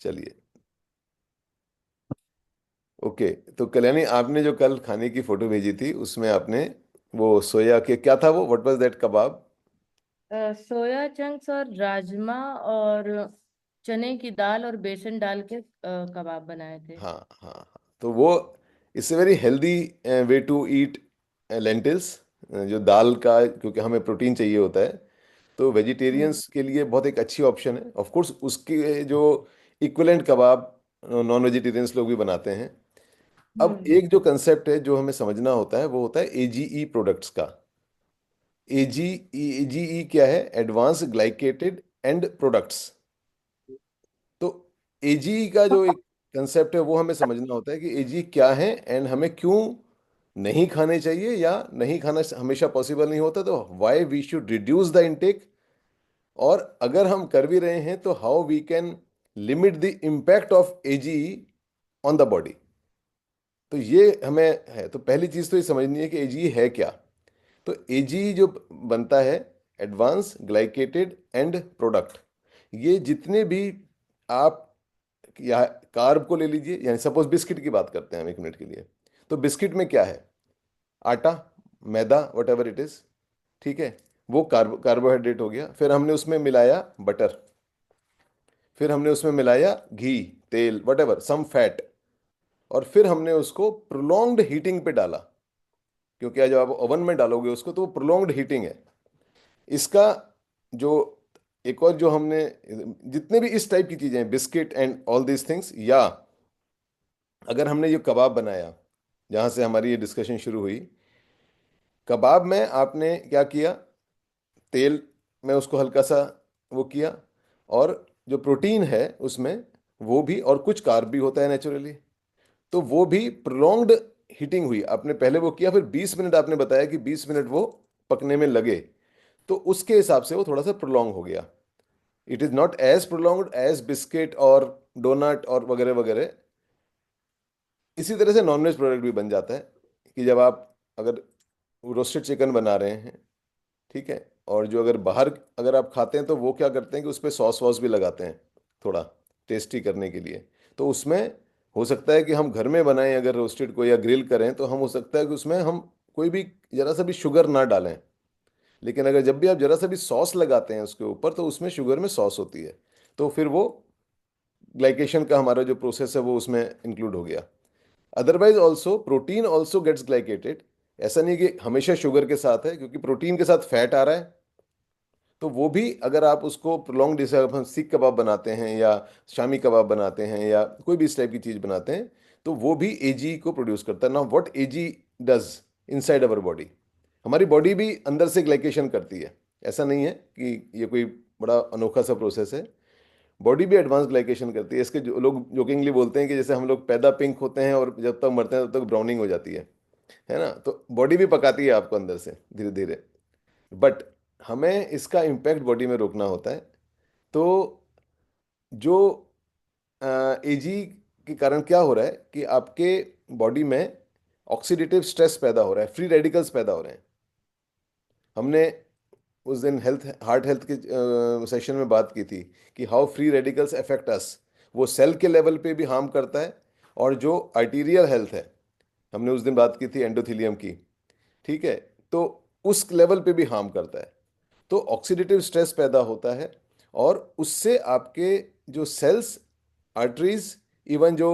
चलिए। ओके। तो कल्याणी, आपने जो कल खाने की फोटो भेजी थी उसमें आपने वो सोया के क्या था, वो what was that kebab? Soya chunks और राजमा और चने की दाल और बेसन डाल के कबाब बनाए थे। हाँ हाँ हाँ। तो वो it's a very healthy way to eat lentils, जो दाल का, क्योंकि हमें प्रोटीन चाहिए होता है। तो हम्म। वेजिटेरियंस के लिए बहुत एक अच्छी ऑप्शन है। ऑफ कोर्स उसके जो इक्विवेलेंट कबाब नॉन वेजिटेरियंस लोग भी बनाते हैं। अब हम्म। एक जो कंसेप्ट है जो हमें समझना होता है वो होता है एजीई प्रोडक्ट्स का। एजीई क्या है? Advance glycated end products. तो एजीई का जो एक कंसेप्ट है वो हमें समझना होता है कि एजीई क्या है एंड हमें क्यों नहीं खाने चाहिए, या नहीं खाना हमेशा पॉसिबल नहीं होता, तो why we should reduce the intake. और अगर हम कर भी रहे हैं तो how we can limit the impact of AGE on the body. तो ये हमें है। तो पहली चीज तो ये समझनी है कि एजीई है क्या। तो एजी जो बनता है, एडवांस ग्लाइकेटेड एंड प्रोडक्ट, ये जितने भी आप, या कार्ब को ले लीजिए, यानी सपोज बिस्किट की बात करते हैं हम एक मिनट के लिए। तो बिस्किट में क्या है? आटा, मैदा, वट एवर इट इज। ठीक है। वो कार्बोहाइड्रेट हो गया। फिर हमने उसमें मिलाया बटर, फिर हमने उसमें मिलाया घी, तेल, वट एवर सम फैट, और फिर हमने उसको प्रोलॉन्ग्ड हीटिंग पे डाला। क्योंकि आज आप ओवन में डालोगे उसको तो वो प्रोलॉन्ग्ड हीटिंग है इसका। जो एक और जो हमने, जितने भी इस टाइप की चीजें हैं, biscuit and all these things, या अगर हमने ये कबाब बनाया, जहां से हमारी ये डिस्कशन शुरू हुई, कबाब में आपने क्या किया? तेल में उसको हल्का सा वो किया, और जो प्रोटीन है उसमें, वो भी, और कुछ कार्ब भी होता है नेचुरली, तो वो भी प्रोलॉन्ग्ड हीटिंग हुई। आपने पहले वो किया, फिर 20 मिनट आपने बताया कि 20 मिनट वो पकने में लगे, तो उसके हिसाब से वो थोड़ा सा प्रोलॉन्ग हो गया। It is not as prolonged as biscuit और डोनट और वगैरह वगैरह। इसी तरह से नॉनवेज प्रोडक्ट भी बन जाता है कि जब आप अगर रोस्टेड चिकन बना रहे हैं, ठीक है, और जो अगर बाहर अगर आप खाते हैं तो वो क्या करते हैं कि उस पर सॉस वॉस भी लगाते हैं थोड़ा टेस्टी करने के लिए। तो उसमें हो सकता है कि हम घर में बनाएं अगर रोस्टेड को, या ग्रिल करें, तो हम हो सकता है कि उसमें हम कोई भी जरा सा भी शुगर ना डालें। लेकिन अगर जब भी आप जरा सा भी सॉस लगाते हैं उसके ऊपर, तो उसमें शुगर में सॉस होती है, तो फिर वो ग्लाइकेशन का हमारा जो प्रोसेस है वो उसमें इंक्लूड हो गया। Otherwise also protein also gets glycated. ऐसा नहीं कि हमेशा शुगर के साथ है, क्योंकि प्रोटीन के साथ फैट आ रहा है। तो वो भी अगर आप उसको प्रोलॉन्ग, जैसे अब हम सीख कबाब बनाते हैं या शामी कबाब बनाते हैं या कोई भी इस टाइप की चीज़ बनाते हैं, तो वो भी एजी को प्रोड्यूस करता है ना। What AG does inside our body, हमारी बॉडी भी अंदर से ग्लाइकेशन करती है। ऐसा नहीं है कि ये कोई बड़ा अनोखा सा प्रोसेस है। बॉडी भी एडवांस ग्लाइकेशन करती है। इसके जो लोग जोकिंगली बोलते हैं कि जैसे हम लोग पैदा पिंक होते हैं और जब तक मरते हैं तब तक ब्राउनिंग हो जाती है ना। तो बॉडी भी पकाती है आपको अंदर से धीरे धीरे। बट हमें इसका इम्पैक्ट बॉडी में रोकना होता है। तो जो एजी के कारण क्या हो रहा है कि आपके बॉडी में ऑक्सीडेटिव स्ट्रेस पैदा हो रहा है, फ्री रेडिकल्स पैदा हो रहे हैं। हमने उस दिन हेल्थ हार्ट हेल्थ के सेशन में बात की थी कि how free radicals affect us. वो सेल के लेवल पे भी हार्म करता है, और जो आर्टीरियल हेल्थ है, हमने उस दिन बात की थी एंडोथेलियम की, ठीक है, तो उस लेवल पे भी हार्म करता है। तो ऑक्सीडेटिव स्ट्रेस पैदा होता है, और उससे आपके जो सेल्स, आर्टरीज, इवन जो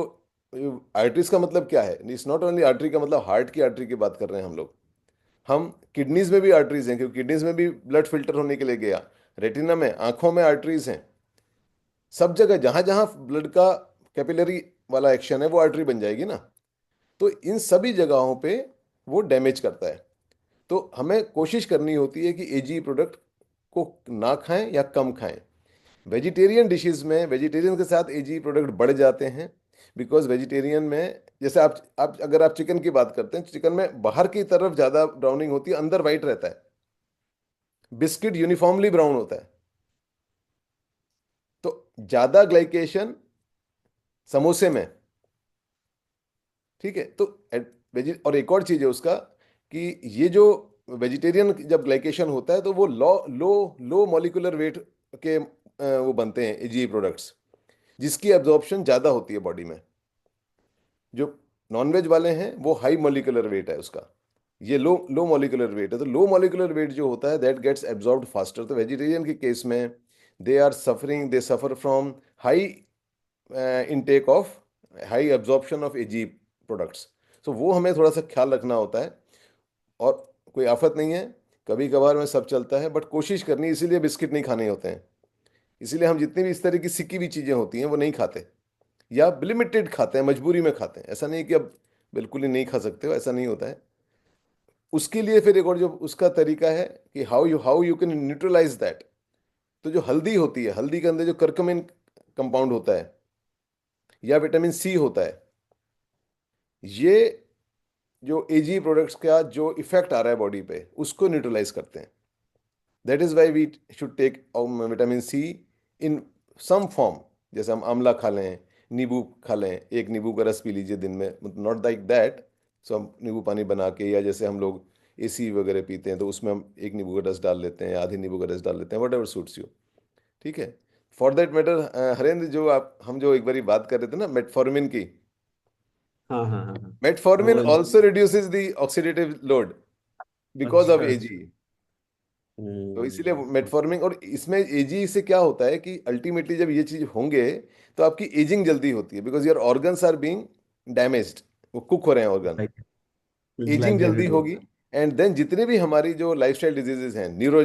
आर्टरीज का मतलब क्या है, इट्स नॉट ओनली आर्टरी का मतलब हार्ट की आर्टरी की बात कर रहे हैं हम लोग। हम किडनीज में भी आर्टरीज हैं, क्योंकि किडनीज में भी ब्लड फिल्टर होने के लिए गया। रेटिना में, आंखों में आर्टरीज हैं। सब जगह जहां जहां ब्लड का कैपिलरी वाला एक्शन है वो आर्टरी बन जाएगी ना। तो इन सभी जगहों पे वो डैमेज करता है। तो हमें कोशिश करनी होती है कि एजी प्रोडक्ट को ना खाएं या कम खाएं। वेजिटेरियन डिशेस में वेजिटेरियन के साथ एजी प्रोडक्ट बढ़ जाते हैं, बिकॉज वेजिटेरियन में जैसे आप अगर आप चिकन की बात करते हैं, चिकन में बाहर की तरफ ज़्यादा ब्राउनिंग होती है, अंदर वाइट रहता है। बिस्किट यूनिफॉर्मली ब्राउन होता है। तो ज़्यादा ग्लाइकेशन समोसे में, ठीक है। तो वेजी, और एक और चीज़ है उसका कि ये जो वेजिटेरियन जब ग्लाइकेशन होता है तो वो लो लो लो मॉलिक्यूलर वेट के वो बनते हैं एजी प्रोडक्ट्स। जिसकी एब्जॉर्प्शन ज्यादा होती है बॉडी में। जो नॉनवेज वाले हैं वो हाई मोलिकुलर वेट है उसका, ये लो लो मोलिकुलर वेट है। तो लो मोलिकुलर वेट जो होता है दैट गेट्स एब्जॉर्ब्ड फास्टर। तो वेजिटेरियन के केस में they suffer from high intake of, high absorption of AG products. तो वो हमें थोड़ा सा ख्याल रखना होता है। और कोई आफत नहीं है, कभी कभार में सब चलता है, बट कोशिश करनी, इसीलिए बिस्किट नहीं खाने होते हैं। इसीलिए हम जितनी भी इस तरह की सिक्की हुई चीज़ें होती हैं वो नहीं खाते, या लिमिटेड खाते हैं, मजबूरी में खाते हैं। ऐसा नहीं कि अब बिल्कुल ही नहीं खा सकते हो, ऐसा नहीं होता है। उसके लिए फिर एक और जो उसका तरीका है कि how you can neutralise that. तो जो हल्दी होती है, हल्दी के अंदर जो करक्यूमिन कंपाउंड होता है या विटामिन सी होता है, ये जो एजी प्रोडक्ट्स का जो इफेक्ट आ रहा है बॉडी पे उसको न्यूट्रलाइज करते हैं। That is why we should take vitamin C in some form. जैसे हम आंवला खा लें, नींबू खा लें, एक नींबू का रस पी लीजिए दिन में, नॉट लाइक दैट। सो हम नींबू पानी बना के, या जैसे हम लोग एसी वगैरह पीते हैं तो उसमें हम एक नींबू का रस डाल लेते हैं, आधे नींबू का रस डाल लेते हैं, वट एवर सूट्स यू। ठीक है। फॉर दैट मैटर, हरेंद्र, जो आप हम जो एक बारी बात कर रहे थे ना मेटफॉर्मिन की, हाँ हाँ हाँ हाँ। मेटफॉर्मिन वो also reduces the oxidative load because of अच्छा अच्छा। एजी। तो इसीलिए मेटफॉर्मिंग, और इसमें एजी से क्या होता है कि अल्टीमेटली जब ये चीज होंगे तो आपकी एजिंग जल्दी होती है, because your organs are being damaged, वो कुक हो रहे हैं ऑर्गन, लाइक एजिंग जल्दी डेविड हो। होगी। एंड देन जितने भी हमारी जो लाइफस्टाइल डिजीजेज हैं, न्यूरो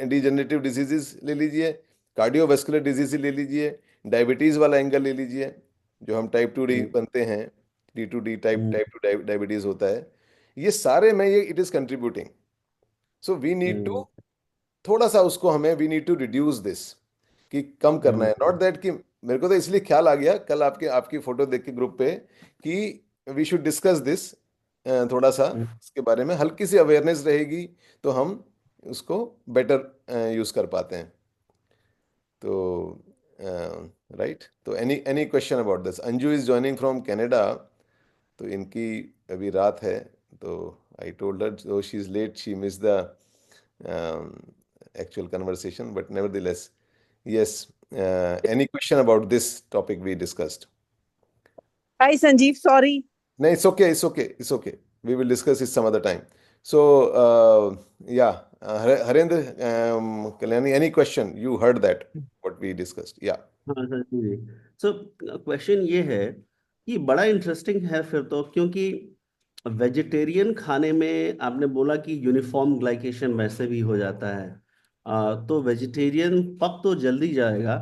डिजेनरेटिव डिजीजेज ले लीजिए, कार्डियोवास्कुलर डिजीज ले लीजिए, डायबिटीज वाला एंगल ले लीजिए, जो हम टाइप 2D हम्म, बनते हैं, D2D type hmm, type two diabetes होता है, ये सारे में ये it is contributing. So we need to, hmm, थोड़ा सा उसको हमें we need to reduce this, कि कम करना है। नॉट हम्म, दैट कि मेरे को तो इसलिए ख्याल आ गया कल आपके आपकी फोटो देख के ग्रुप पे कि वी शुड डिस्कस दिस, थोड़ा सा हम्म, इसके बारे में हल्की सी अवेयरनेस रहेगी तो हम उसको बेटर यूज कर पाते हैं। तो राइट, तो any any question about this? Anju is joining from Canada, तो इनकी अभी रात है। तो आई told her though she is late, she miss the actual conversation, but nevertheless, yes. Any question about this topic we discussed? Hi, Sanjeev. Sorry. No, it's okay. It's okay. It's okay. We will discuss it some other time. So, yeah, Harendra, Kalyani, any question? You heard that what we discussed? Yeah. हाँ sir जी। So question ये है कि बड़ा interesting है फिर तो, क्योंकि vegetarian खाने में आपने बोला कि यूनिफॉर्म ग्लाइकेशन वैसे भी हो जाता है। तो वेजिटेरियन पक तो जल्दी जाएगा,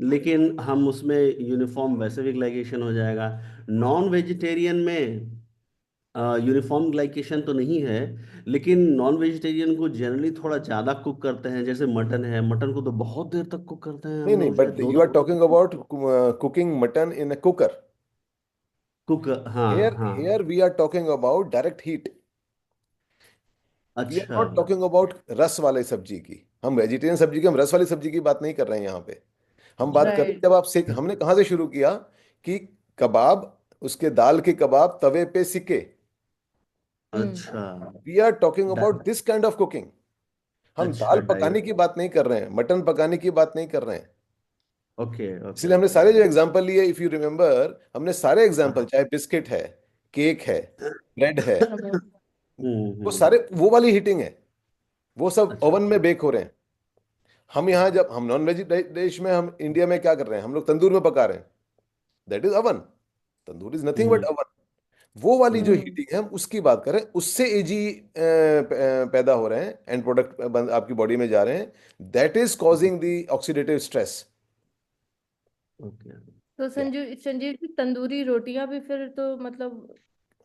लेकिन हम उसमें यूनिफॉर्म वैसे भी ग्लाइकेशन हो जाएगा। नॉन वेजिटेरियन में यूनिफॉर्म ग्लाइकेशन तो नहीं है, लेकिन नॉन वेजिटेरियन को जनरली थोड़ा ज्यादा कुक करते हैं। जैसे मटन है, मटन को तो बहुत देर तक कुक करते हैं नहीं हम नहीं, लोग, शायद but दो you are दो talking about cooking mutton in a cooker. Cook. हाँ Here हाँ। we are talking about direct heat. We are अच्छा। नॉट टॉकिंग अबाउट रस वाली सब्जी की। हम वेजिटेरियन सब्जी की, हम रस वाली सब्जी की बात नहीं कर रहे हैं यहाँ पे। हम बात कर रहे हैं, राइट। जब आप सेक, हमने कहाँ से शुरू किया कि कबाब, उसके दाल के कबाब तवे पे सिके। हम्म। अच्छा। We are talking about this kind of cooking. हम अच्छा दाल पकाने डाइट। की बात नहीं कर रहे हैं, मटन पकाने की बात नहीं कर रहे हैं। ओके ओके इसलिए हमने ओके सारे जो ओके। एग्जांपल लिए, इफ यू रिमेंबर, हमने सारे एग्जांपल, हाँ। चाहे बिस्किट है, केक है, ब्रेड है, वो सारे हम्म। वो वाली हीटिंग है। वो सब अच्छा ओवन अच्छा। में बेक हो रहे हैं। हम यहाँ जब हम नॉन वेज देश में, हम इंडिया में क्या कर रहे हैं, हम लोग तंदूर में पका रहे हैं। That is oven. Tandoor is nothing but hmm oven. वो वाली जो हम्म। हीटिंग है हम उसकी बात कर रहे हैं, उससे एजी पैदा हो रहे हैं, एंड प्रोडक्ट आपकी बॉडी में जा रहे हैं। That is causing the oxidative stress. Okay. तो या संजीव संजीव जी, तंदूरी रोटियां भी फिर तो मतलब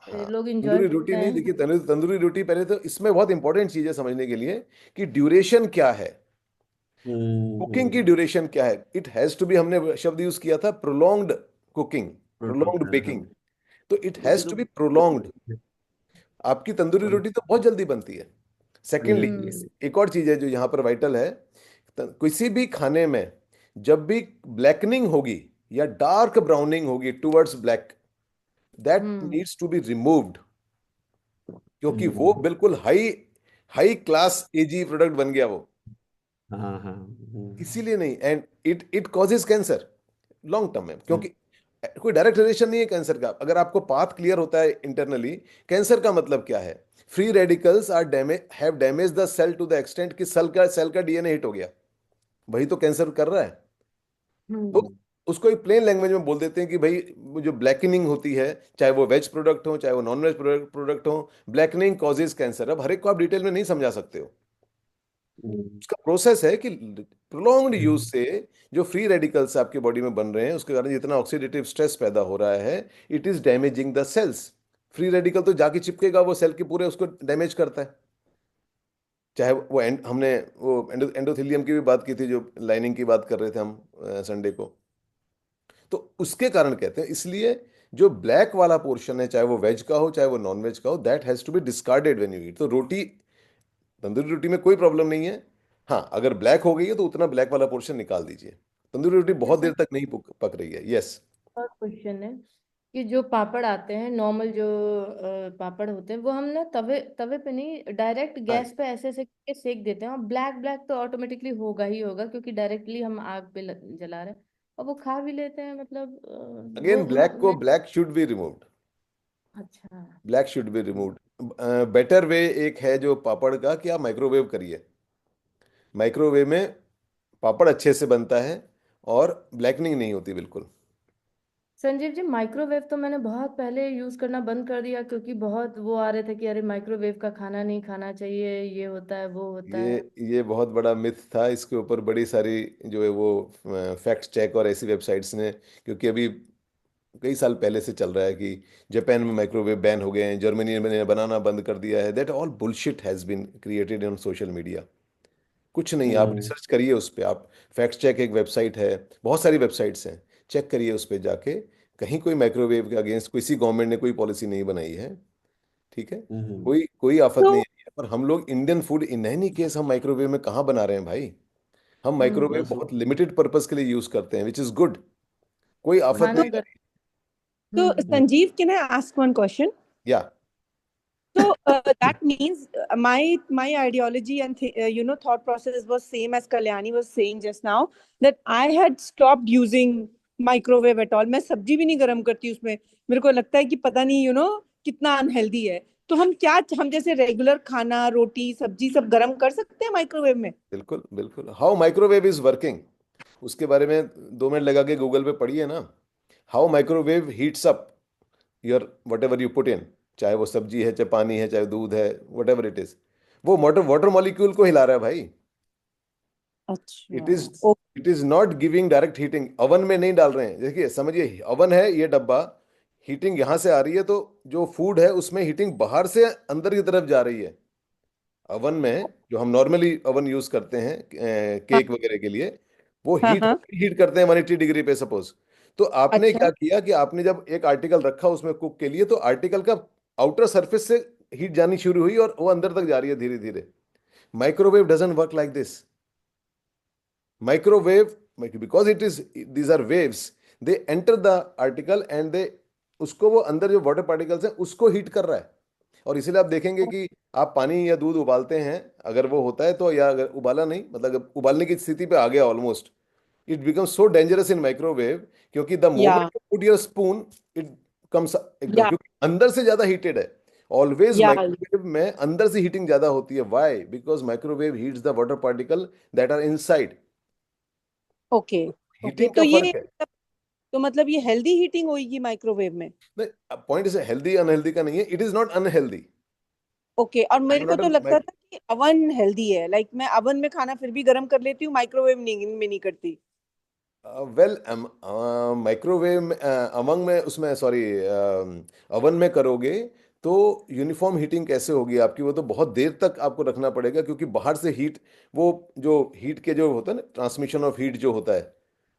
हाँ, लोग इंजॉय तंदूरी रोटी करते नहीं, हैं। देखिए तंदूरी रोटी पहले तो इसमें बहुत इंपॉर्टेंट चीज है समझने के लिए कि ड्यूरेशन क्या है, कुकिंग की हम्म। ड्यूरेशन क्या है। इट हैज टू बी, हमने शब्द यूज किया था प्रोलॉन्ग्ड कुकिंग, प्रोलॉन्ग्ड हाँ हाँ। बेकिंग। तो इट रोटी हैज तो टू बी प्रोलॉन्ग्ड। आपकी तंदूरी रोटी तो बहुत जल्दी बनती है। सेकेंडली, हम्म। एक और चीज है जो यहाँ पर वाइटल है, किसी भी खाने में जब भी ब्लैकनिंग होगी या डार्क ब्राउनिंग होगी towards black, that hmm. Needs to be removed, क्योंकि वो हम्म। बिल्कुल high high class AGE product बन गया वो। हाँ हाँ। इसीलिए नहीं, and it it causes cancer. Long term में, क्योंकि कोई डायरेक्ट रिलेशन नहीं है कैंसर का। अगर आपको पाथ क्लियर होता है इंटरनली, कैंसर का मतलब क्या है, free radicals are damage have damage the cell to the extent कि सेल का डीएनए हिट हो गया, वही तो कैंसर कर रहा है। तो हम्म उसको एक प्लेन लैंग्वेज में बोल देते हैं कि भाई वो जो ब्लैकनिंग होती है, चाहे वो वेज प्रोडक्ट हो चाहे वो नॉन वेज प्रोडक्ट हो, ब्लैकनिंग कॉजेज कैंसर। अब हर एक को आप डिटेल में नहीं समझा सकते हो। हम्म उसका प्रोसेस है कि प्रोलॉन्ग्ड यूज से जो फ्री रेडिकल्स आपके बॉडी में बन रहे हैं, उसके कारण जितना ऑक्सीडेटिव स्ट्रेस पैदा हो रहा है, it is damaging the cells. Free radical तो जाके चिपकेगा वो सेल के पूरे, उसको डैमेज करता है। चाहे वो हमने वो एंडोथेलियम की भी बात की थी, जो लाइनिंग की बात कर रहे थे हम संडे को। तो उसके कारण कहते हैं, इसलिए जो ब्लैक वाला पोर्शन है, चाहे वो वेज का हो चाहे वो नॉन वेज का हो, that has to be discarded when you eat. तो रोटी, तंदूरी रोटी में कोई प्रॉब्लम नहीं है। हाँ, अगर ब्लैक हो गई है तो उतना ब्लैक वाला पोर्शन निकाल दीजिए। तंदूरी रोटी बहुत जैसे देर तक नहीं पक रही है। यस। और क्वेश्चन है कि जो पापड़ आते हैं नॉर्मल, जो पापड़ होते हैं, वो हम ना तवे तवे पे नहीं, डायरेक्ट हाँ, गैस पे ऐसे ऐसे करके सेक देते हैं, और ब्लैक ब्लैक तो ऑटोमेटिकली होगा ही होगा, क्योंकि डायरेक्टली हम आग पे जला रहे हैं, और वो खा भी लेते हैं, मतलब अगेन ब्लैक को, मैं। Black should be removed. अच्छा। Black should be removed. Better way एक है जो पापड़ का, कि आप माइक्रोवेव करिए। माइक्रोवेव में पापड़ अच्छे से बनता है और ब्लैकनिंग नहीं होती बिल्कुल। संजीव जी, माइक्रोवेव तो मैंने बहुत पहले यूज करना बंद कर दिया, क्योंकि बहुत वो आ रहे थे कि अरे माइक्रोवेव का खाना नहीं खाना चाहिए, ये होता है वो होता ये है। ये बहुत बड़ा मिथ था। इसके ऊपर बड़ी सारी जो है वो फैक्ट चेक और ऐसी वेबसाइट्स ने, क्योंकि अभी कई साल पहले से चल रहा है कि जापान में माइक्रोवेव बैन हो गए हैं, जर्मनी ने बनाना बंद कर दिया है। That all bullshit has been created in social media. कुछ नहीं, आप हम्म रिसर्च करिए उस पर। आप फैक्ट चेक एक वेबसाइट है, बहुत सारी वेबसाइट्स हैं, चेक करिए उस पर जाके। कहीं कोई माइक्रोवेव के अगेंस्ट किसी गवर्नमेंट ने कोई पॉलिसी नहीं बनाई है, ठीक है। हम्म कोई कोई आफत नहीं तो है। पर हम लोग Indian food in any case हम माइक्रोवेव में कहाँ बना रहे हैं भाई। हम माइक्रोवेव बस बहुत लिमिटेड पर्पस के लिए यूज करते हैं, विच इज गुड। कोई आफत खाना नहीं आ गर रही। तो हम्म। Sanjeev, can I ask one question? या So that means my ideology and thought process was same as Kalyani was saying just now, that I had stopped using microwave at all. मैं सब्जी भी नहीं गर्म करती उसमें। मेरे को लगता है कि पता नहीं कितना अनहेल्दी है। तो हम जैसे रेगुलर खाना रोटी सब्जी सब गर्म कर सकते हैं माइक्रोवेव में? बिल्कुल बिल्कुल। हाउ माइक्रोवेव इज वर्किंग, उसके बारे में 2 मिनट लगा के गूगल पे पढ़िए ना। How microwave heats up your what ever you put in, चाहे वो सब्जी है चाहे पानी है चाहे दूध है, वट एवर इट इज, वो वाटर वाटर मॉलिक्यूल को हिला रहा है भाई। अच्छा। It is oh, it is not giving direct heating. Oven में नहीं डाल रहे हैं। देखिए समझिए, ओवन है ये डब्बा, हीटिंग यहां से आ रही है, तो जो फूड है उसमें हीटिंग बाहर से अंदर की तरफ जा रही है। ओवन में जो हम नॉर्मली ओवन यूज करते हैं हाँ केक वगैरह के लिए, वो हाँ हीट हाँ। हीट करते हैं 180 डिग्री पे सपोज। तो आपने अच्छा। क्या किया कि आपने जब एक आर्टिकल रखा उसमें कुक के लिए, तो आर्टिकल का आउटर सरफेस से हीट जानी शुरू हुई और वो अंदर तक जा रही है धीरे धीरे। Microwave doesn't work like this. Microwave, because it is, these are waves, they enter the article and they, उसको वो अंदर जो वाटर पार्टिकल्स हैं उसको हीट कर रहा है। और इसीलिए आप देखेंगे कि आप पानी या दूध उबालते हैं, अगर वो होता है तो, या अगर उबाला नहीं, मतलब अगर उबालने की स्थिति पे आ गया almost, it becomes so dangerous in microwave, क्योंकि द या moment you put your spoon, it comes एकदम, या क्योंकि अंदर से ज्यादा हीटेड है। ऑलवेज या माइक्रोवेव में अंदर से हीटिंग ज्यादा होती है। Why? Because microwave heats the water particle that are inside. Okay. Okay, heating का तो ये फर्क है। तो मतलब ये हेल्दी हीटिंग होगी माइक्रोवेव में? पॉइंट इज हेल्दी अनहेल्दी का नहीं है, it is not unhealthy. Okay, और आई मेरे एम को नॉट तो लगता था कि अवन हेल्दी है, लाइक मैं अवन में खाना फिर भी गर्म कर लेती हूँ, माइक्रोवेव नहीं करती। वेल, माइक्रोवेव में अमंग में उसमें सॉरी अवन में करोगे तो यूनिफॉर्म हीटिंग कैसे होगी आपकी? वो तो बहुत देर तक आपको रखना पड़ेगा, क्योंकि बाहर से हीट, वो जो हीट के जो होता है ना, ट्रांसमिशन ऑफ हीट जो होता है,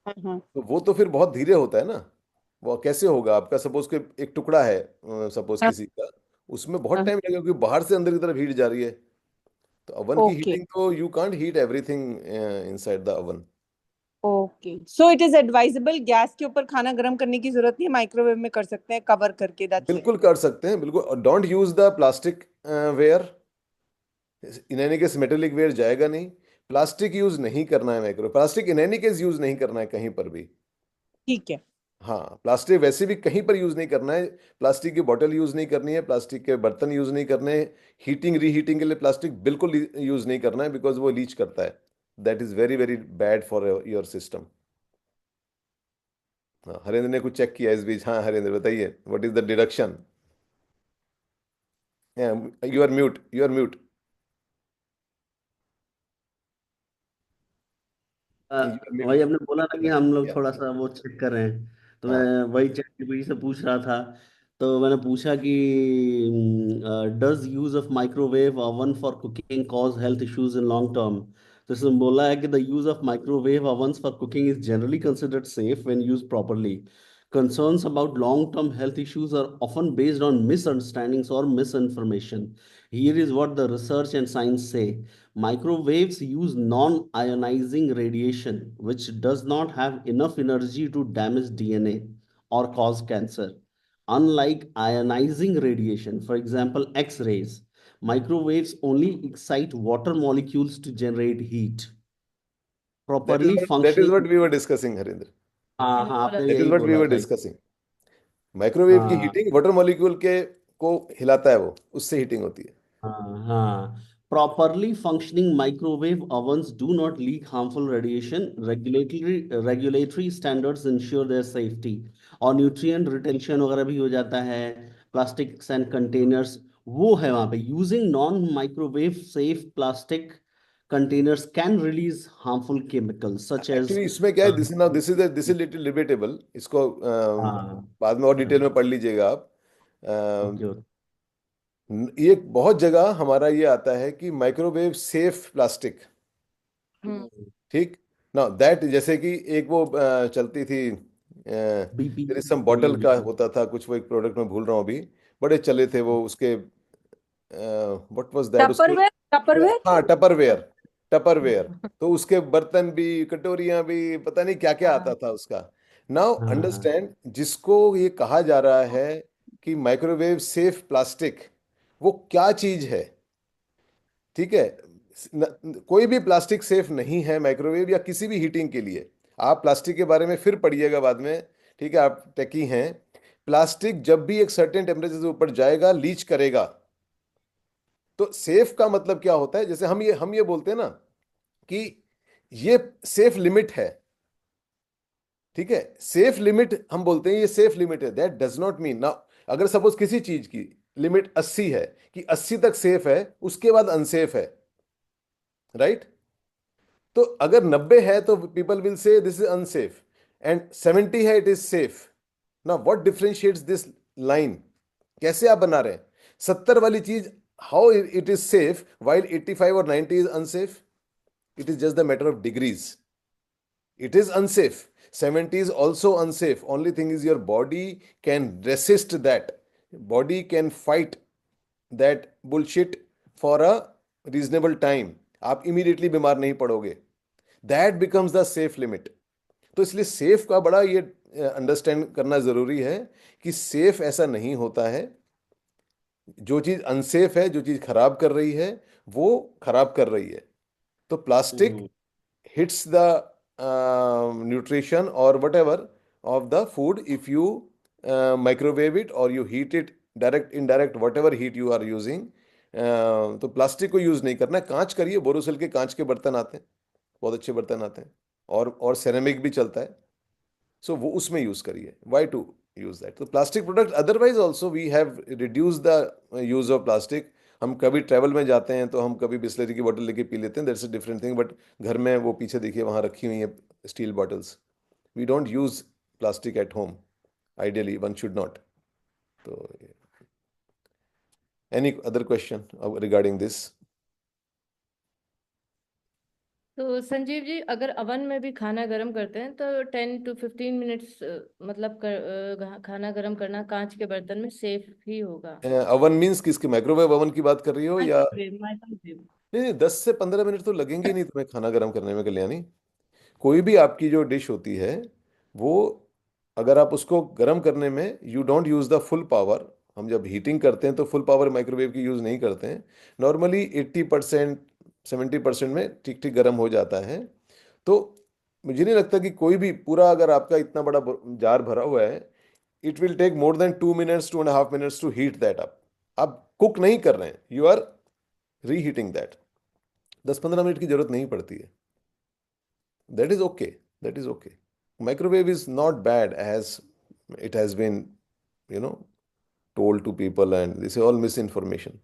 हाँ हाँ तो वो तो फिर बहुत धीरे होता है ना। वो कैसे होगा आपका? सपोज के एक टुकड़ा है, सपोज हाँ किसी का, उसमें बहुत हाँ। टाइम लगेगा, क्योंकि बाहर से अंदर की तरफ हीट जा रही है। तो अवन की ओके। हीटिंग तो, you can't heat everything inside the oven. Okay, so it is advisable gas के ऊपर खाना गर्म करने की जरूरत नहीं है, माइक्रोवेव में कर सकते हैं कवर करके, दैट्स इट। बिल्कुल कर सकते हैं, बिल्कुल। Don't use the plastic ware. In any case metallic ware जाएगा नहीं। प्लास्टिक यूज नहीं करना है, micro plastic in any case use नहीं करना है कहीं पर भी। ठीक है। हाँ, प्लास्टिक वैसे भी कहीं पर यूज नहीं करना है। प्लास्टिक की बोतल यूज नहीं करनी है, प्लास्टिक के बर्तन यूज नहीं करने हैं। हीटिंग रीहीटिंग के लिए प्लास्टिक बिल्कुल यूज नहीं करना है, बिकॉज वो लीच करता है। That is very very bad for your system. हाँ, हरेंद्र ने कुछ चेक किया इस बीच। हाँ हरेंद्र बताइए, what is the deduction? You are mute, you are mute. Uh, you are वही म्यूट। हमने बोला ना कि हम लोग थोड़ा सा वो चेक कर रहे हैं, तो मैं हाँ, वही चैट जीपीटी से पूछ रहा था। तो मैंने पूछा कि does use of microwave oven for cooking cause health issues in long term. तो इसमें बोला है कि the use of microwave ovens for cooking is generally considered safe when used properly. Concerns about long-term health issues are often based on misunderstandings or misinformation. Here is what the research and science say. Microwaves use non-ionizing radiation, which does not have enough energy to damage DNA or cause cancer. Unlike ionizing radiation, for example, X-rays, microwaves only excite water molecules to generate heat. Properly that is what functioning. We were discussing Harendra. हाँ मैंने हाँ, बोला आपने that is यही what we बोला were था। Discussing. Microwave की हाँ हीटिंग वाटर मॉलिक्यूल के को हिलाता है, वो उससे हीटिंग होती है। हाँ हाँ। Properly functioning microwave ovens do not leak harmful radiation. Regulatory standards ensure their safety. और न्यूट्रिएंट रिटेंशन वगैरह भी हो जाता है। प्लास्टिक्स एंड कंटेनर्स वो है वहां पे। Using non microwave safe plastic containers can release harmful chemicals such as. Actually इसमें क्या है, दिस इज लिटिल डिबेटेबल। इसको हाँ। बाद में और डिटेल में पढ़ लीजिएगा आप। ओके। ये बहुत जगह हमारा ये आता है कि माइक्रोवेव सेफ प्लास्टिक। हम्म। ठीक ना, दैट जैसे कि एक वो चलती थी, बीपी। सम बॉटल का होता था कुछ, वो एक प्रोडक्ट में भूल रहा हूँ अभी। बड़े चले थे वो उसके, व्हाट वाज दैट उसके। Tupperware, Tupperware. हाँ, टपरवेयर। टपरवेयर। तो उसके बर्तन भी, कटोरियां भी, पता नहीं क्या क्या आता हाँ। था उसका। नाउ हाँ। अंडरस्टैंड, जिसको ये कहा जा रहा है कि माइक्रोवेव सेफ प्लास्टिक, वो क्या चीज है? ठीक है, कोई भी प्लास्टिक सेफ नहीं है माइक्रोवेव या किसी भी हीटिंग के लिए। आप प्लास्टिक के बारे में फिर पढ़िएगा बाद में। ठीक है, आप टेकी हैं। प्लास्टिक जब भी एक सर्टेन टेम्परेचर से ऊपर जाएगा, लीच करेगा। तो सेफ का मतलब क्या होता है? जैसे हम ये बोलते हैं ना कि ये सेफ लिमिट है। ठीक है, सेफ लिमिट हम बोलते हैं, ये सेफ लिमिट है। दैट डज नॉट मीन ना, अगर सपोज किसी चीज की लिमिट 80 है, कि 80 तक सेफ है, उसके बाद अनसेफ है, राइट? तो अगर 90 है तो people will say this is unsafe, and 70 है, इट इज सेफ। ना व्हाट डिफरेंशिएट्स दिस लाइन? कैसे आप बना रहे हैं 70 वाली चीज? How it is safe while 85 और 90 is unsafe? It is just the matter of degrees. It is unsafe. 70 is also unsafe. Only thing is your body can resist that. Body can fight that bullshit for a reasonable time. आप immediately बीमार नहीं पड़ोगे। That becomes the safe limit. तो इसलिए safe का बड़ा ये understand करना जरूरी है कि सेफ ऐसा नहीं होता है। जो चीज अनसेफ है, जो चीज खराब कर रही है, वो खराब कर रही है। तो plastic hits the nutrition or whatever of the food if you microwave it or you heat it, direct indirect whatever heat you are using। तो प्लास्टिक को यूज नहीं करना है। कांच करिए, बोरोसिल के कांच के बर्तन आते हैं, बहुत अच्छे बर्तन आते हैं। और सेरेमिक भी चलता है। सो वो उसमें यूज करिए। Why to use that? तो plastic product otherwise also we have reduce the use of plastic. हम कभी ट्रैवल में जाते हैं तो हम कभी बिस्लरी की बोतल लेके पी लेते हैं, that's a different thing. But घर में वो पीछे देखिए वहाँ रखी हुई है steel bottles. We don't use plastic at home, ideally one should not. तो any other question regarding this? तो संजीव जी, अगर अवन में भी खाना गर्म करते हैं तो 10 to 15 मिनट्स मतलब खाना गर्म करना कांच के बर्तन में सेफ ही होगा? अवन मीन्स किसके, माइक्रोवेव ओवन की बात कर रही हो या? Microwave, microwave. नहीं नहीं, 10 से 15 मिनट तो लगेंगे ही नहीं तुम्हें खाना गर्म करने में, कल्याणी। कोई भी आपकी जो डिश होती है, वो अगर आप उसको गर्म करने में you don't use the full power. हम जब हीटिंग करते हैं तो फुल पावर माइक्रोवेव की यूज नहीं करते हैं। नॉर्मली 80% 70% में ठीक ठीक गर्म हो जाता है। तो मुझे नहीं लगता कि कोई भी पूरा, अगर आपका इतना बड़ा जार भरा हुआ है, it will take more than 2 minutes, 2.5 minutes to heat that up. आप कुक नहीं कर रहे हैं, you are reheating that. 10-15 minute की जरूरत नहीं पड़ती है। That is okay, that is okay. Microwave is not bad as it has been, you know, told to people, and this is all misinformation.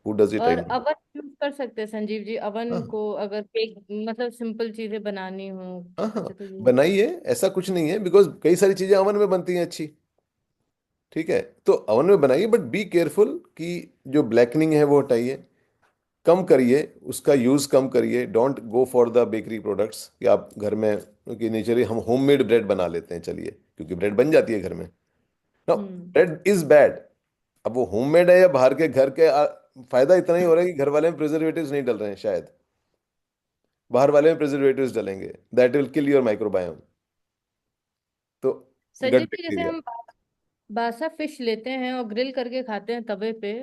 Who does it, I और know. Oven use कर सकते हैं Sanjeev ji, oven हाँ को अगर cake मतलब simple चीजें बनानी हो हाँ अच्छा हाँ, तो यूज। बनाइए, ऐसा कुछ नहीं है, बिकॉज कई सारी चीजें अवन में बनती हैं अच्छी। ठीक है, तो अवन में बनाइए, बट बी केयरफुल कि जो ब्लैकनिंग है वो हटाइए, कम करिए, उसका यूज कम करिए। Don't go for the bakery products कि आप घर में, क्योंकि नेचुरली हम होममेड ब्रेड बना लेते हैं, चलिए, क्योंकि ब्रेड बन जाती है घर में। No, hmm. Bread is bad. अब वो होममेड है या बाहर के घर के, फायदा इतना ही हो रहा है कि घर वाले में प्रिजर्वेटिव्स नहीं डल रहे हैं शायद, बाहर वाले में प्रिजर्वेटिव्स डलेंगे, that will kill your microbiome. तो संजीव गट जी जैसे बैक्टीरिया। हम बासा फिश लेते हैं और ग्रिल करके खाते हैं तवे पे,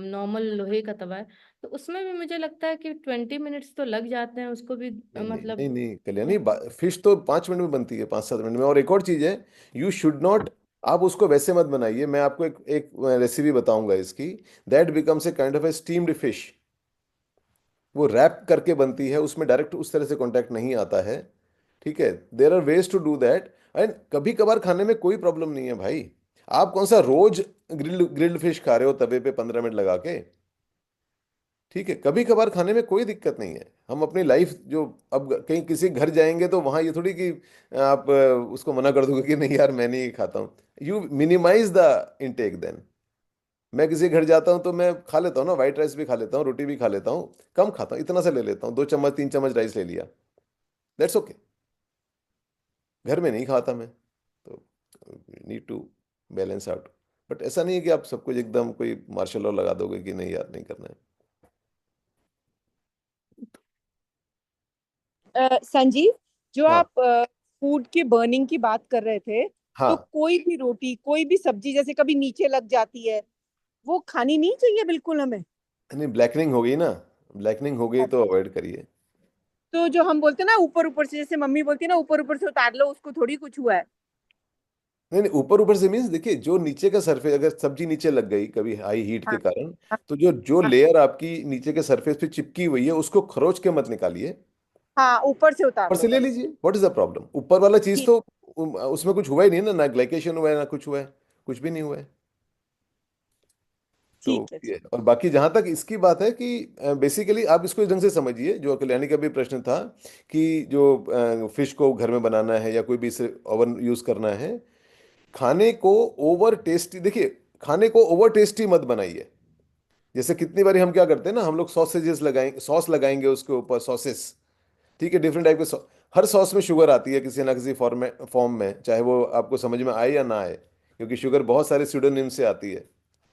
नॉर्मल लोहे का तवा है, तो उसमें भी मुझे लगता है कि 20 मिनट्स तो लग जाते हैं उसको भी नहीं नहीं नहीं मतलब। नहीं कल्याणी, फिश तो 5 मिनट में बनती है, 5-7 मिनट में। और एक और चीज है, यू शुड नॉट, आप उसको वैसे मत बनाइए। मैं आपको एक रेसिपी बताऊंगा इसकी, that becomes a kind of A steamed fish. वो रैप करके बनती है, उसमें डायरेक्ट उस तरह से कांटेक्ट नहीं आता है। ठीक है, there are ways to do that, and कभी कभार खाने में कोई प्रॉब्लम नहीं है भाई। आप कौन सा रोज ग्रिल्ड ग्रिल्ड फिश खा रहे हो तवे पे 15 मिनट लगा के? ठीक है, कभी कभार खाने में कोई दिक्कत नहीं है। हम अपनी लाइफ जो, अब कहीं किसी घर जाएंगे तो वहां ये थोड़ी कि आप उसको मना कर दोगे कि नहीं यार मैं नहीं खाता हूँ। You minimize the intake then. मैं किसी घर जाता हूँ तो मैं खा लेता हूँ ना, व्हाइट राइस भी खा लेता हूँ, रोटी भी खा लेता हूँ, कम खाता हूँ, इतना सा ले लेता हूँ, 2 चम्मच 3 चम्मच राइस ले लिया, दैट्स ओके। घर में नहीं खाता मैं, तो need to balance out. But ऐसा नहीं है कि आप सब कुछ एकदम कोई मार्शल लॉ लगा दोगे कि नहीं यार नहीं करना है। संजीव, जो हाँ आप फूड के बर्निंग की बात कर रहे थे, तो हाँ, कोई भी रोटी, कोई भी सब्जी जैसे कभी नीचे लग जाती है, वो खानी नहीं चाहिए बिल्कुल हमें। नहीं ब्लैकनिंग हो गई ना, ब्लैकनिंग हो गई तो अवॉइड करिए। तो जो हम बोलते हैं ना ऊपर ऊपर से, जैसे मम्मी बोलती है ना ऊपर ऊपर से उतार लो, उसको थोड़ी कुछ हुआ है। नहीं नहीं, ऊपर ऊपर से मीन्स देखिए, जो नीचे का सरफेस, अगर सब्जी नीचे लग गई कभी हाई हीट के हाँ कारण, हाँ तो जो जो हाँ लेयर आपकी नीचे के सरफेस पे चिपकी हुई है उसको खरोच के मत निकालिए, हाँ, ऊपर से उतार ऊपर लो से ले बस। लीजिए। What is the problem? ऊपर वाला चीज ठीक। तो उसमें कुछ हुआ ही नहीं ना, ना ग्लाइकेशन हुआ है ना कुछ हुआ है, कुछ भी नहीं हुआ है। तो ठीक है। ये, और बाकी जहां तक इसकी बात है कि बेसिकली आप इसको इस ढंग से समझिए, जो कल्याणी का भी प्रश्न था कि जो फिश को घर में बनाना है या कोई भी इसे ओवन यूज करना है, खाने को ओवर टेस्टी, देखिए, खाने को ओवर टेस्टी मत बनाइए। जैसे कितनी बारी हम क्या करते हैं ना, हम लोग सॉसेजेस लगाएंगे, सॉस लगाएंगे उसके ऊपर, सॉसेस। ठीक है, डिफरेंट टाइप के हर सॉस में शुगर आती है किसी ना किसी फॉर्म में, चाहे वो आपको समझ में आए या ना आए, क्योंकि शुगर बहुत सारे सीडोनिम से आती है।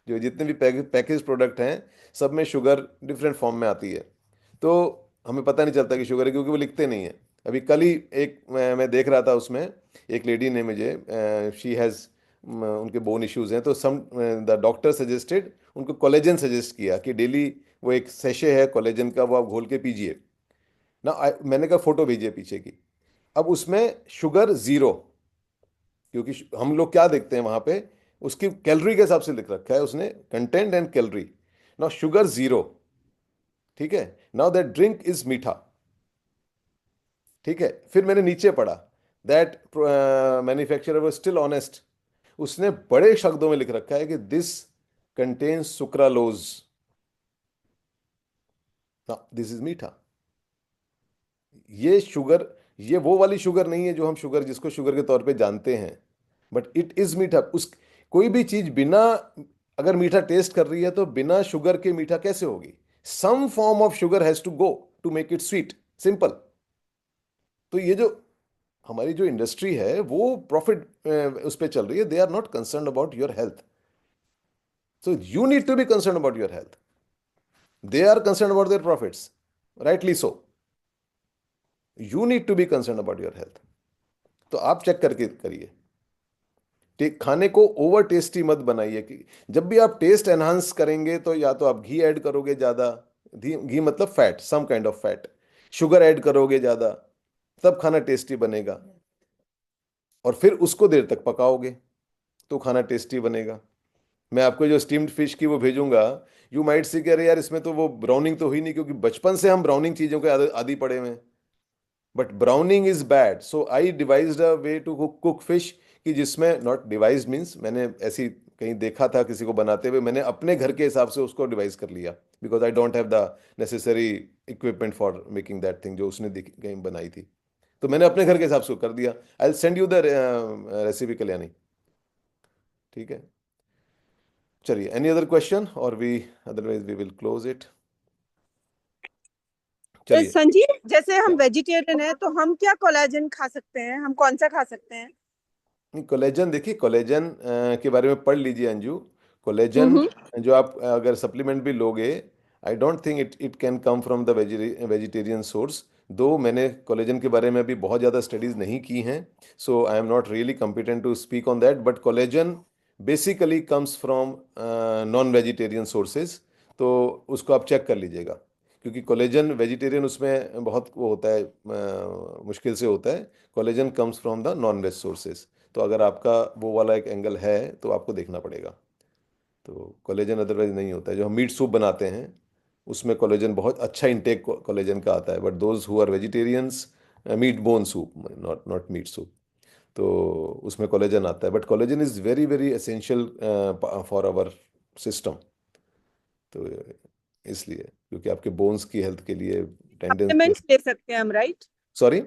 जो जितने भी पैकेज प्रोडक्ट हैं, सब में शुगर डिफरेंट फॉर्म में आती है। तो हमें पता नहीं चलता कि शुगर है, क्योंकि वो लिखते नहीं है। अभी कल ही एक मैं देख रहा था, उसमें एक लेडी ने मुझे, शी हैज़, उनके बोन इश्यूज हैं, तो सम द डॉक्टर सजेस्टेड, उनको कोलेजन सजेस्ट किया कि डेली वो एक सेशे है कोलेजन का, वो आप घोल के पीजिए ना। मैंने कहा फोटो भेजिए पीछे की। अब उसमें शुगर जीरो, क्योंकि हम लोग क्या देखते हैं वहां पे, उसकी कैलोरी के हिसाब से लिख रखा है उसने, content and calorie. Now sugar zero. ठीक है, नाउ दैट ड्रिंक इज मीठा। ठीक है, फिर मैंने नीचे पढ़ा, that manufacturer was still honest. उसने बड़े शब्दों में लिख रखा है कि this contains sucralose, this is मीठा। ये शुगर, ये वो वाली शुगर नहीं है जो हम शुगर, जिसको शुगर के तौर पे जानते हैं, बट इट इज मीठा। उस, कोई भी चीज बिना, अगर मीठा टेस्ट कर रही है तो बिना शुगर के मीठा कैसे होगी? Some form of sugar has to go to make it sweet, simple. तो ये जो हमारी जो इंडस्ट्री है वो प्रॉफिट उस पर चल रही है, they are not concern about your health. So you need to be concern about your health, they are concern about their profits, rightly so. You need to be concern about your health. तो आप check करके करिए, खाने को over tasty मत बनाइए। कि जब भी आप टेस्ट एनहांस करेंगे तो या तो आप घी ऐड करोगे ज़्यादा, घी घी मतलब fat, some kind of fat, sugar add करोगे ज़्यादा, तब खाना टेस्टी बनेगा। और फिर उसको देर तक पकाओगे तो खाना टेस्टी बनेगा। मैं आपको जो स्टीम्ड फिश की वो भेजूंगा, यू माइट सी, कह रहे यार इसमें तो वो ब्राउनिंग तो हुई नहीं, क्योंकि बचपन से हम ब्राउनिंग चीजों के आदी पड़े हुए हैं। But browning is bad, so I devised a way to cook fish, कि जिसमें, नॉट डिवाइज्ड मीन्स, मैंने ऐसी कहीं देखा था किसी को बनाते हुए, मैंने अपने घर के हिसाब से उसको डिवाइस कर लिया, because I don't have the necessary equipment for making that thing जो उसने कहीं बनाई थी। तो मैंने अपने घर के हिसाब से कर दिया। I will send you the recipe, Kalyani. ठीक है, चलिए, एनी अदर क्वेश्चन, और we, otherwise we will close it. चलिए। संजीव, जैसे हम वेजिटेरियन हैं तो हम क्या कोलेजन खा सकते हैं? हम कौन सा खा सकते हैं? नहीं, कोलेजन देखिए, कोलेजन के बारे में पढ़ लीजिए अंजू। कोलेजन हम्म। जो आप अगर सप्लीमेंट भी लोगे, I don't think it it can come from the vegetarian source. दो मैंने कोलेजन के बारे में अभी बहुत ज़्यादा स्टडीज़ नहीं की हैं, so I am not really competent to speak on that, but collagen basically comes from non vegetarian sources. तो उसको आप चेक कर लीजिएगा, क्योंकि कोलेजन वेजिटेरियन उसमें बहुत वो होता है, मुश्किल से होता है। Collagen comes from the non veg sources. तो अगर आपका वो वाला एक एंगल है तो आपको देखना पड़ेगा। तो कोलेजन अदरवाइज नहीं होता है। जो हम मीट सूप बनाते हैं उसमें कोलेजन बहुत अच्छा इंटेक कोलेजन का आता है, but those who are vegetarians, meat bone soup, not not meat soup, तो उसमें कोलेजन आता है। But collagen is very very essential for our system. तो इसलिए, क्योंकि आपके बोन्स की हेल्थ के लिए, टेंडेंस के, सप्लीमेंट्स ले सकते हैं हम, राइट? सॉरी,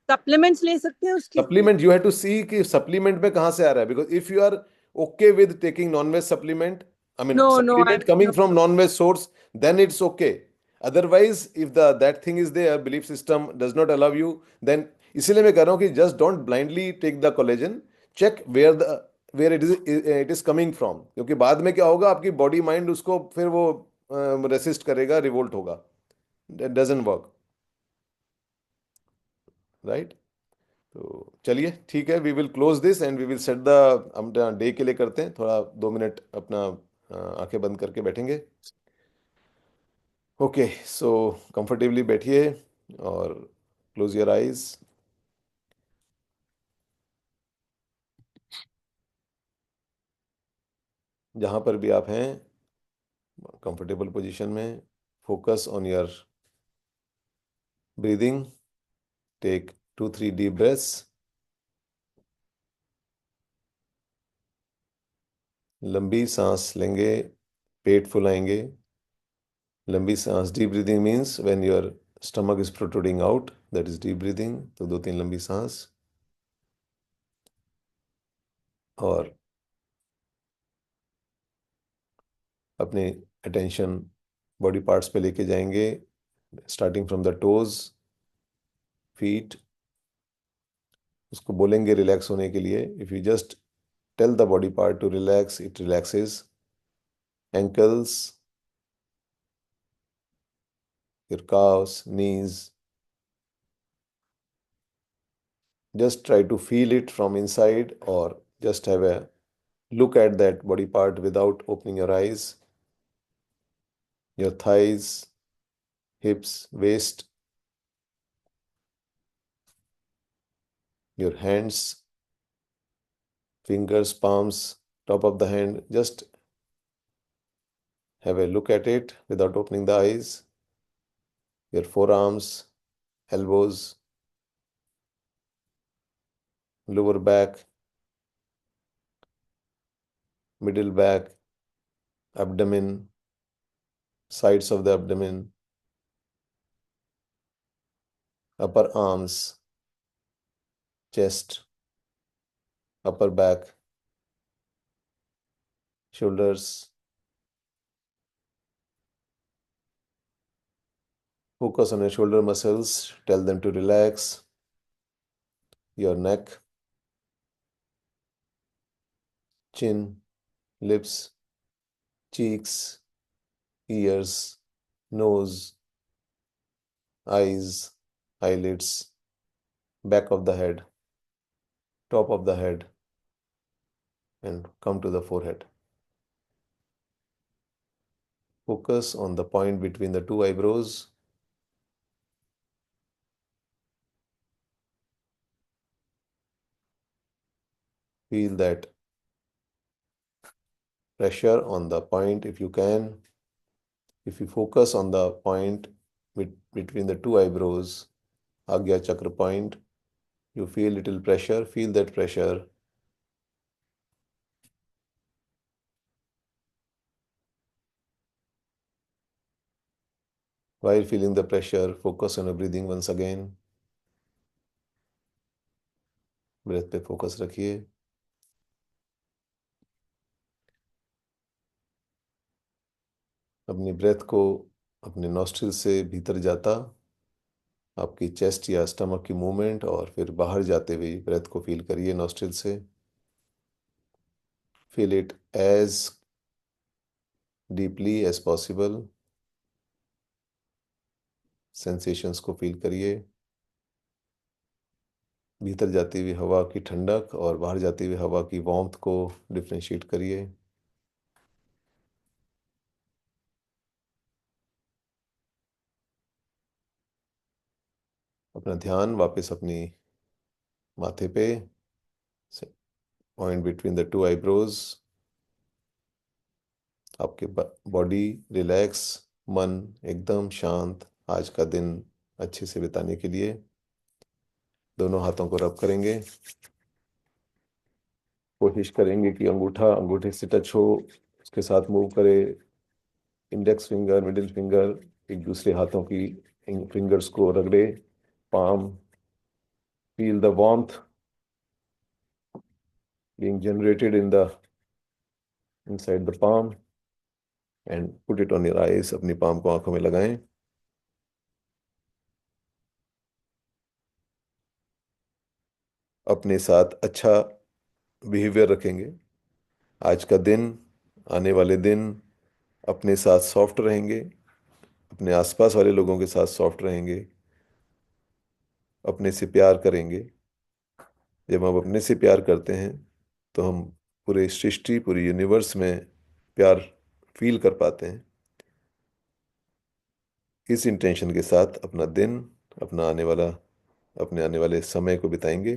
सप्लीमेंट्स ले सकते हैं उसके? Supplement, you have to see कि सप्लीमेंट में कहां से आ रहा है, because if you are okay with taking non veg supplement, I mean No, no, supplement coming no. From non veg source, then it's okay. Otherwise if the that thing is there, belief system does not allow you, then, इसीलिए मैं कह रहा हूं कि just don't blindly take the collagen, check where it is coming from, क्योंकि बाद में क्या होगा, आपकी बॉडी माइंड उसको फिर वो रेसिस्ट करेगा, रिवोल्ट होगा, डजंट वर्क, राइट। तो चलिए, ठीक है, we will close this and we will set the, हम डे के लिए करते हैं थोड़ा 2 मिनट अपना आंखें बंद करके बैठेंगे। ओके, सो कंफर्टेबली बैठिए और क्लोज योर आइज। जहाँ पर भी आप हैं, कंफर्टेबल पोजीशन में, focus on your breathing, take 2-3 deep breaths. लंबी सांस लेंगे, पेट फुलाएंगे। लंबी सांस, deep breathing means when your stomach is protruding out, that is deep breathing. तो 2-3 लंबी सांस, और अपनी अटेंशन बॉडी पार्ट्स पे लेके जाएंगे, starting from the toes, feet. उसको बोलेंगे रिलैक्स होने के लिए। If you just tell the body part to relax, it relaxes. Ankles, your calves, knees. Just try to feel it from inside, or just have a look at that body part without opening your eyes. Your thighs, hips, waist, your hands, fingers, palms, top of the hand. Just have a look at it without opening the eyes. Your forearms, elbows, lower back, middle back, abdomen, sides of the abdomen, upper arms, chest, upper back, shoulders. Focus on your shoulder muscles, tell them to relax. Your neck, chin, lips, cheeks, ears, nose, eyes, eyelids, back of the head, top of the head, and come to the forehead. Focus on the point between the two eyebrows. Feel that pressure on the point if you can. If you focus on the point between the two eyebrows, Agya Chakra point, you feel little pressure. Feel that pressure. While feeling the pressure, focus on your breathing once again. Breath पे focus रखिए. अपनी breath को अपने nostril से भीतर जाता आपकी chest या स्टमक की मूवमेंट और फिर बाहर जाते हुए ब्रेथ को फील करिए नॉस्ट्रिल से. Feel it as deeply as possible. Sensations को फील करिए. भीतर जाती हुई हवा की ठंडक और बाहर जाती हुई हवा की वार्मथ को डिफरेंशिएट करिए. अपना ध्यान वापस अपनी माथे पे, point between the two eyebrows. आपके बॉडी रिलैक्स, मन एकदम शांत. आज का दिन अच्छे से बिताने के लिए दोनों हाथों को रब करेंगे. कोशिश करेंगे कि अंगूठा अंगूठे से टच हो, उसके साथ मूव करे. इंडेक्स फिंगर, मिडिल फिंगर एक दूसरे हाथों की फिंगर्स को रगड़े. Palm, feel the warmth being generated inside the palm and put it on your eyes. अपनी palm को आंखों में लगाएं. अपने साथ अच्छा बिहेवियर रखेंगे. आज का दिन, आने वाले दिन अपने साथ सॉफ्ट रहेंगे. अपने आसपास वाले लोगों के साथ सॉफ्ट रहेंगे. अपने से प्यार करेंगे. जब हम अपने से प्यार करते हैं तो हम पूरे सृष्टि, पूरे यूनिवर्स में प्यार फील कर पाते हैं. इस इंटेंशन के साथ अपना दिन, अपने आने वाले समय को बिताएंगे.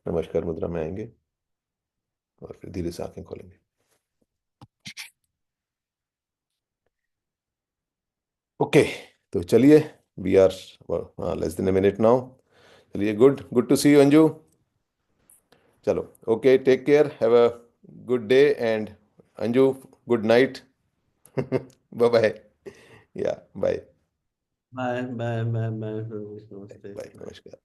नमस्कार मुद्रा में आएंगे और फिर धीरे से आंखें खोलेंगे. ओके, तो चलिए. We are less than a minute now. चलिए, good to see you Anju. चलो, okay, take care, have a good day. And Anju, good night. Bye bye. Yeah bye. Bye bye bye bye. नमस्ते. बाय, नमस्कार.